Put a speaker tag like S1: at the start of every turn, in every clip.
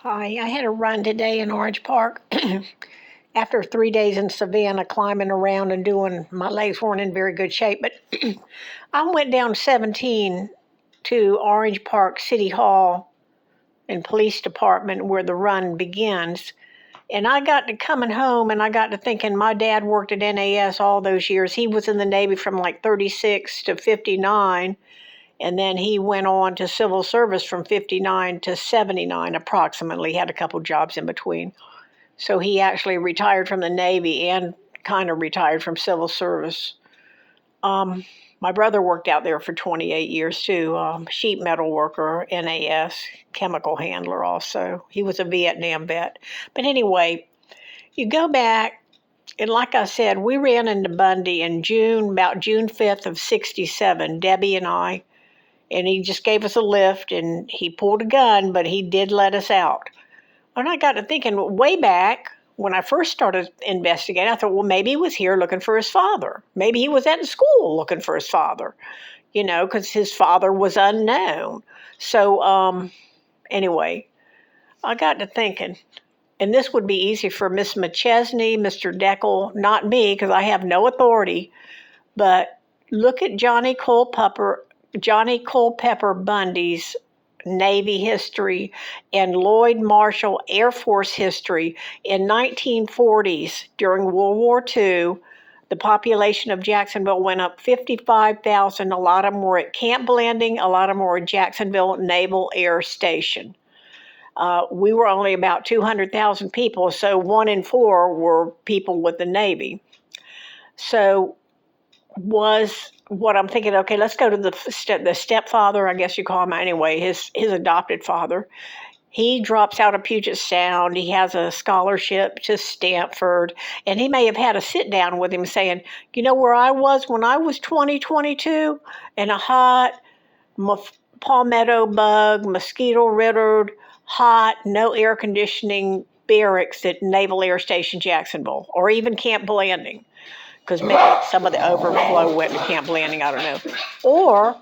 S1: Hi, I had a run today in Orange Park. After 3 days in Savannah climbing around and doing, my legs weren't in very good shape, but I went down 17 to Orange Park City Hall and Police Department where the run begins. And I got to coming home and I got to thinking my dad worked at NAS all those years. He was in the Navy from like 36 to 59. And then he went on to civil service from 59 to 79 approximately. He had a couple jobs in between. So he actually retired from the Navy and kind of retired from civil service. My brother worked out there for 28 years too. Sheet metal worker, NAS, chemical handler also. He was a Vietnam vet. But anyway, you go back, and like I said, we ran into Bundy in June, about June 5th of 67, Debbie and I. And he just gave us a lift, and he pulled a gun, but he did let us out. And I got to thinking, way back when I first started investigating, I thought, well, maybe he was here looking for his father. Maybe he was at school looking for his father, because his father was unknown. So anyway, I got to thinking, and this would be easy for Miss McChesney, Mr. Deckel, not me, because I have no authority, but look at Johnny Culpepper Bundy's Navy history and Lloyd Marshall Air Force history. In 1940s, during World War II, the population of Jacksonville went up 55,000. A lot of them were at Camp Blanding. A lot of them were at Jacksonville Naval Air Station. We were only about 200,000 people, so 1 in 4 were people with the Navy. So was what I'm thinking, okay, let's go to the stepfather, I guess you call him anyway, his adopted father. He drops out of Puget Sound. He has a scholarship to Stanford, and he may have had a sit down with him saying, you know where I was when I was 22? In a hot, palmetto bug, mosquito-rittered, hot, no air conditioning barracks at Naval Air Station Jacksonville, or even Camp Blanding, because maybe some of the overflow went to Camp Blanding, I don't know. Or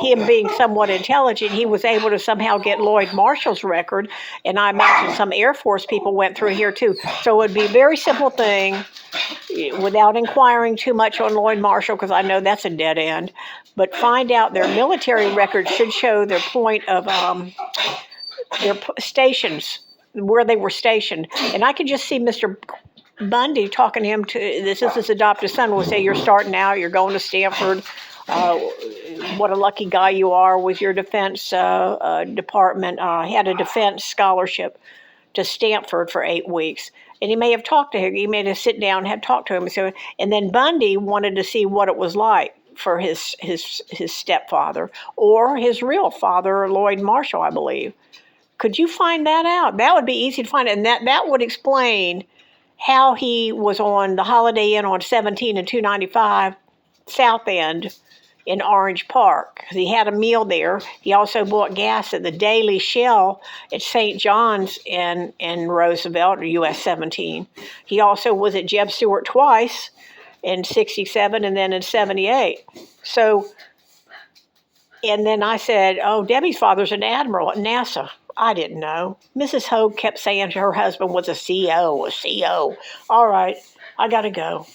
S1: him being somewhat intelligent, he was able to somehow get Lloyd Marshall's record, and I imagine some Air Force people went through here too. So it would be a very simple thing, without inquiring too much on Lloyd Marshall, because I know that's a dead end, but find out their military records should show their point of their stations, where they were stationed. And I could just see Mr. Bundy talking to him, this is his adopted son, will say, you're starting out, you're going to Stanford, what a lucky guy you are with your defense department. He had a defense scholarship to Stanford for 8 weeks. And he may have talked to him, he may have sit down and had talked to him. And then Bundy wanted to see what it was like for his stepfather, or his real father, Lloyd Marshall, I believe. Could you find that out? That would be easy to find, and that would explain how he was on the Holiday Inn on 17 and 295 South End in Orange Park, because he had a meal there. He also bought gas at the Daily Shell at St. John's in Roosevelt, or US 17. He also was at Jeb Stuart twice, in 67 and then in 78. So, and then I said, oh, Debbie's father's an admiral at NASA. I didn't know. Mrs. Hogue kept saying her husband was a CO. All right, I got to go.